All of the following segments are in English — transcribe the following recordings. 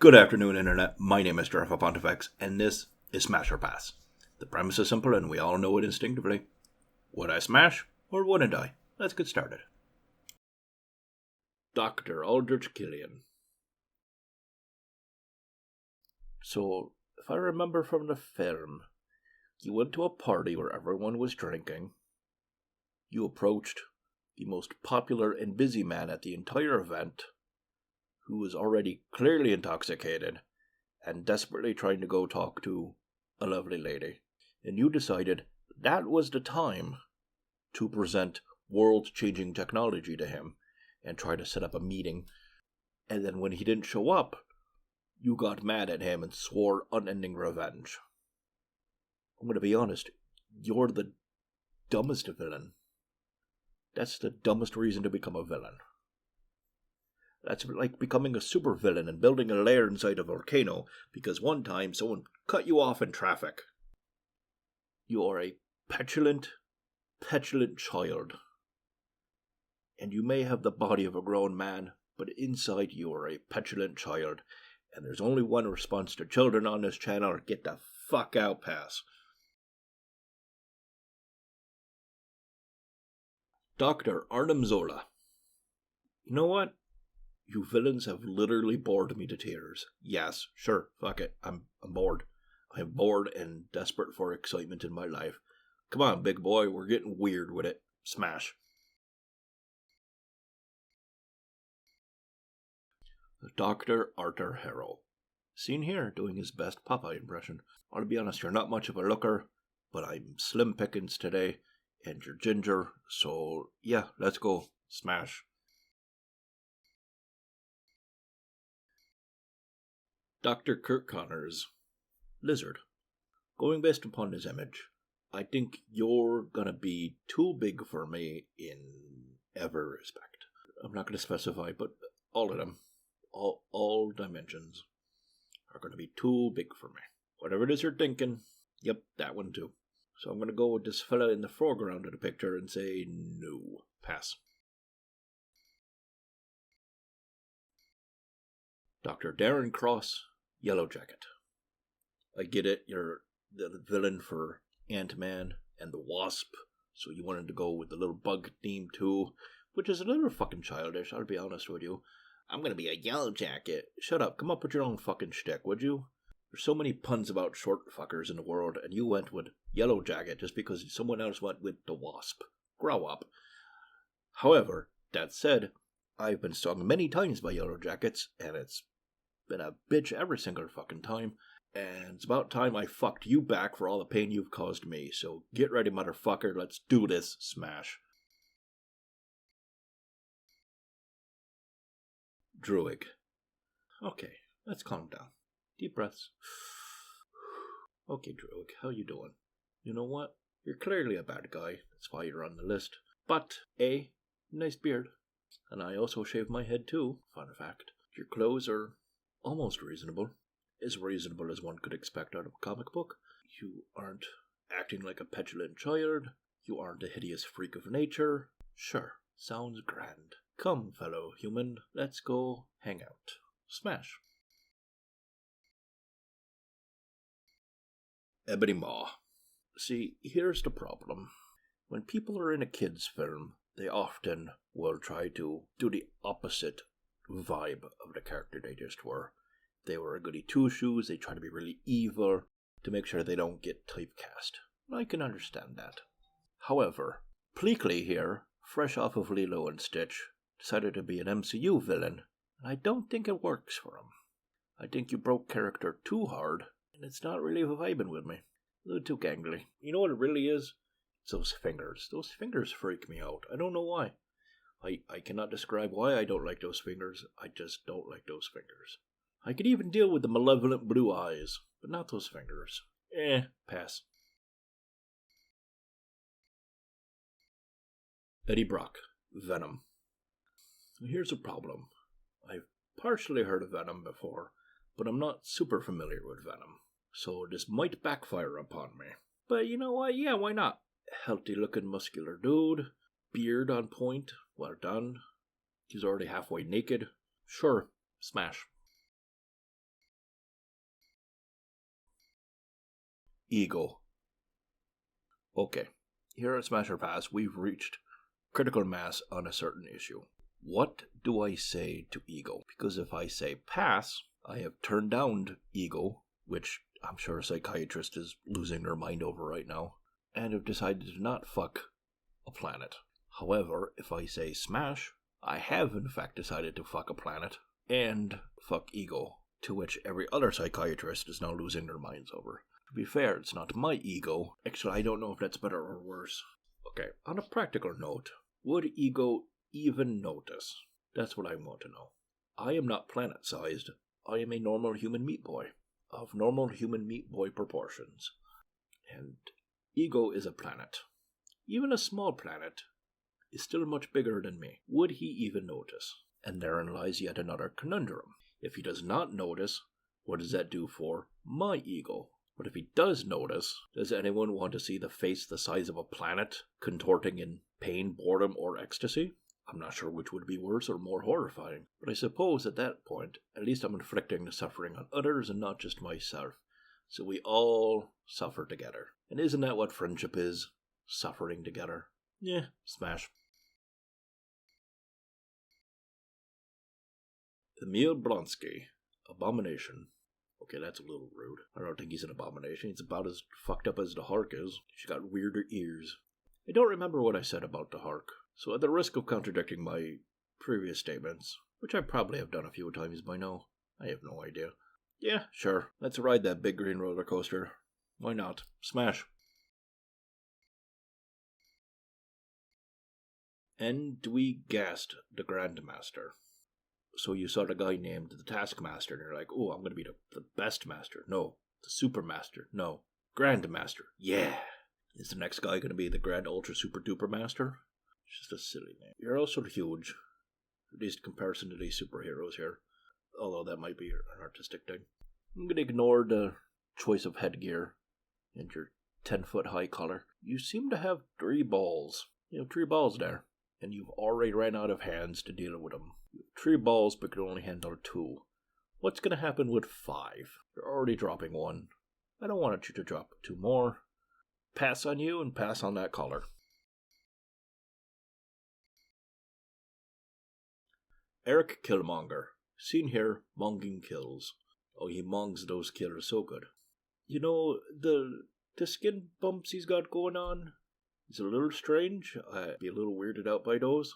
Good afternoon, Internet. My name is Jeff Pontifex, and this is Smash or Pass. The premise is simple, and we all know it instinctively. Would I smash, or wouldn't I? Let's get started. Dr. Aldrich Killian. So, if I remember from the film, you went to a party where everyone was drinking. You approached the most popular and busy man at the entire event, who was already clearly intoxicated and desperately trying to go talk to a lovely lady. And you decided that was the time to present world-changing technology to him and try to set up a meeting. And then when he didn't show up, you got mad at him and swore unending revenge. I'm going to be honest, you're the dumbest villain. That's the dumbest reason to become a villain. That's like becoming a supervillain and building a lair inside a volcano because one time someone cut you off in traffic. You are a petulant child. And you may have the body of a grown man, but inside you are a petulant child. And there's only one response to children on this channel: get the fuck out, pass. Dr. Arnim Zola. You know what? You villains have literally bored me to tears. Yes, sure, fuck it. I'm bored. I'm bored and desperate for excitement in my life. Come on, big boy, we're getting weird with it. Smash. Dr. Arthur Harrow. Seen here doing his best Popeye impression. I'll be honest, you're not much of a looker, but I'm slim pickings today, and you're ginger, so yeah, let's go. Smash. Dr. Kirk Connors. Lizard. Going based upon his image, I think you're gonna be too big for me in every respect. I'm not gonna specify, but all of them, all dimensions, are gonna be too big for me. Whatever it is you're thinking, yep, that one too. So I'm gonna go with this fella in the foreground of the picture and say no. Pass. Dr. Darren Cross. Yellow Jacket. I get it, you're the villain for Ant-Man and the Wasp, so you wanted to go with the little bug theme too, which is a little fucking childish, I'll be honest with you. I'm gonna be a Yellow Jacket. Shut up, come up with your own fucking shtick, would you? There's so many puns about short fuckers in the world, and you went with Yellow Jacket just because someone else went with the Wasp. Grow up. However, that said, I've been stung many times by Yellow Jackets, and it's been a bitch every single fucking time, and it's about time I fucked you back for all the pain you've caused me, so get ready, motherfucker, let's do this. Smash. Druig. Okay, let's calm down. Deep breaths. Okay, Druig, how you doing? You know what? You're clearly a bad guy, that's why you're on the list. But, nice beard. And I also shave my head too, fun fact. Your clothes are almost reasonable. As reasonable as one could expect out of a comic book. You aren't acting like a petulant child. You aren't a hideous freak of nature. Sure, sounds grand. Come, fellow human, let's go hang out. Smash. Ebony Maw. See, here's the problem. When people are in a kid's film, they often will try to do the opposite vibe of the character they just were. They were a goody two-shoes, they try to be really evil to make sure they don't get typecast. I can understand that. However, Pleakley here, fresh off of Lilo and Stitch, decided to be an MCU villain, and I don't think it works for him. I think you broke character too hard, and it's not really vibing with me. A little too gangly. You know what it really is? It's those fingers. Those fingers freak me out. I don't know why. I cannot describe why I don't like those fingers. I just don't like those fingers. I could even deal with the malevolent blue eyes, but not those fingers. Pass. Eddie Brock. Venom. Here's a problem. I've partially heard of Venom before, but I'm not super familiar with Venom, so this might backfire upon me. But you know what? Yeah, why not? Healthy looking muscular dude, beard on point, well done. He's already halfway naked. Sure, smash. ego. Okay, here at Smash or Pass, we've reached critical mass on a certain issue. What do I say to ego? Because if I say pass, I have turned down ego, which I'm sure a psychiatrist is losing their mind over right now, and have decided to not fuck a planet. However, if I say smash, I have in fact decided to fuck a planet and fuck ego, to which every other psychiatrist is now losing their minds over. To be fair, it's not my ego. Actually, I don't know if that's better or worse. Okay, on a practical note, would ego even notice? That's what I want to know. I am not planet-sized. I am a normal human meat boy, of normal human meat boy proportions. And ego is a planet. Even a small planet is still much bigger than me. Would he even notice? And therein lies yet another conundrum. If he does not notice, what does that do for my ego? But if he does notice, does anyone want to see the face the size of a planet contorting in pain, boredom, or ecstasy? I'm not sure which would be worse or more horrifying, but I suppose at that point, at least I'm inflicting the suffering on others and not just myself. So we all suffer together. And isn't that what friendship is? Suffering together. Yeah, smash. Emil Blonsky, Abomination. Okay, that's a little rude. I don't think he's an abomination. He's about as fucked up as the Hark is. She's got weirder ears. I don't remember what I said about the Hark, so at the risk of contradicting my previous statements, which I probably have done a few times by now, I have no idea. Yeah, sure. Let's ride that big green roller coaster. Why not? Smash. Endwy Gast, the Grandmaster. So you saw the guy named the Taskmaster, and you're like, oh, I'm going to be the best master. No. The Supermaster. No. Grandmaster. Yeah. Is the next guy going to be the Grand Ultra Super Duper Master? It's just a silly name. You're also huge. At least in comparison to these superheroes here. Although that might be an artistic thing. I'm going to ignore the choice of headgear and your 10-foot high collar. You seem to have 3 balls. You have 3 balls there. And you've already ran out of hands to deal with them. You have 3 balls but can only handle 2. What's going to happen with 5? You're already dropping 1. I don't want you to drop 2 more. Pass on you and pass on that collar. Eric Killmonger. Seen here, monging kills. Oh, he mongs those kills so good. You know, the skin bumps he's got going on is a little strange. I'd be a little weirded out by those.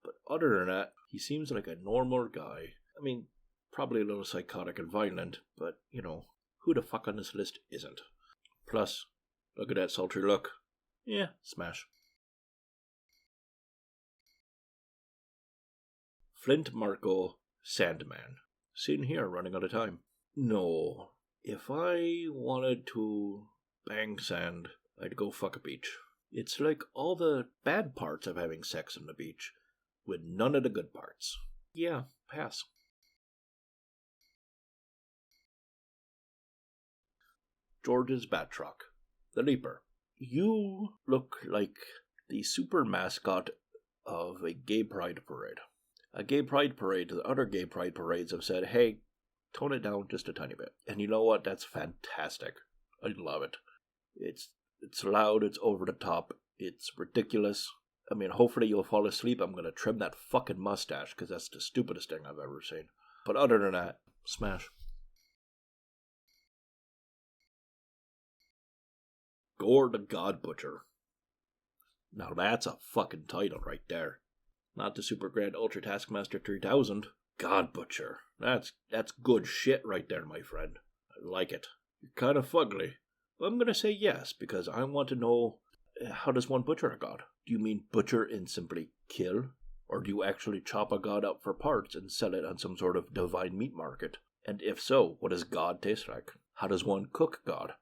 But other than that, he seems like a normal guy. I mean, probably a little psychotic and violent, but, you know, who the fuck on this list isn't? Plus, look at that sultry look. Yeah, smash. Flint Marco Sandman. Seen here, running out of time. No. If I wanted to bang sand, I'd go fuck a beach. It's like all the bad parts of having sex on the beach, with none of the good parts. Yeah, pass. George's Bat Truck. The Leaper. You look like the super mascot of a gay pride parade. A gay pride parade, the other gay pride parades have said, hey, tone it down just a tiny bit. And you know what? That's fantastic. I love it. It's loud, it's over the top, it's ridiculous. I mean, hopefully you'll fall asleep. I'm going to trim that fucking mustache, because that's the stupidest thing I've ever seen. But other than that, smash. Gore the God Butcher. Now that's a fucking title right there. Not the Super Grand Ultra Taskmaster 3000. God Butcher. That's good shit right there, my friend. I like it. You're kind of fugly. But I'm going to say yes, because I want to know, how does one butcher a god? Do you mean butcher and simply kill? Or do you actually chop a god up for parts and sell it on some sort of divine meat market? And if so, what does God taste like? How does one cook God?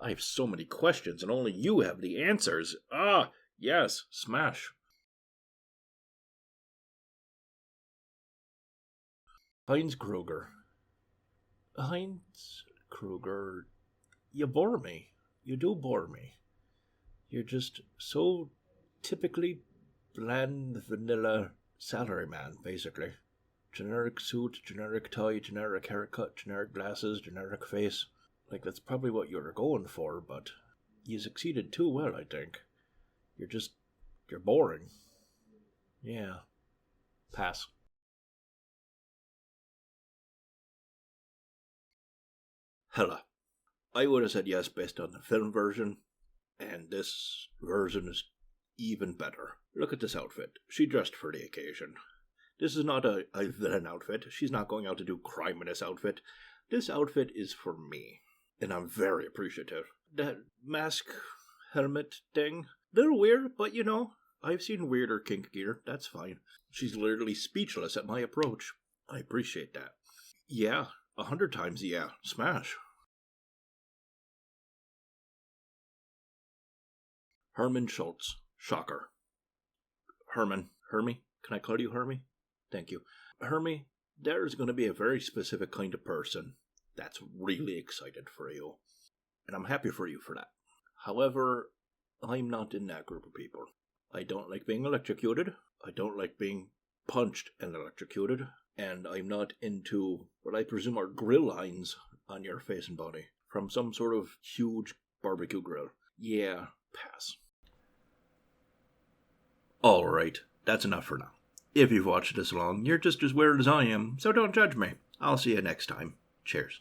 I have so many questions, and only you have the answers. Ah, yes, smash. Heinz Kruger. Heinz Kruger, you bore me. You do bore me. You're just so typically bland, vanilla salaryman, basically. Generic suit, generic tie, generic haircut, generic glasses, generic face. Like, that's probably what you were going for, but you succeeded too well, I think. You're boring. Yeah. Pass. Hella. I would have said yes based on the film version, and this version is even better. Look at this outfit. She dressed for the occasion. This is not a villain outfit. She's not going out to do crime in this outfit. This outfit is for me, and I'm very appreciative. That mask helmet thing, little weird, but I've seen weirder kink gear. That's fine. She's literally speechless at my approach. I appreciate that. Yeah, 100 times yeah. Smash. Herman Schultz. Shocker. Hermie? Can I call you Hermie? Thank you. Hermie, there's going to be a very specific kind of person that's really excited for you. And I'm happy for you for that. However, I'm not in that group of people. I don't like being electrocuted. I don't like being punched and electrocuted. And I'm not into what I presume are grill lines on your face and body from some sort of huge barbecue grill. Yeah, pass. Alright, that's enough for now. If you've watched this long, you're just as weird as I am, so don't judge me. I'll see you next time. Cheers.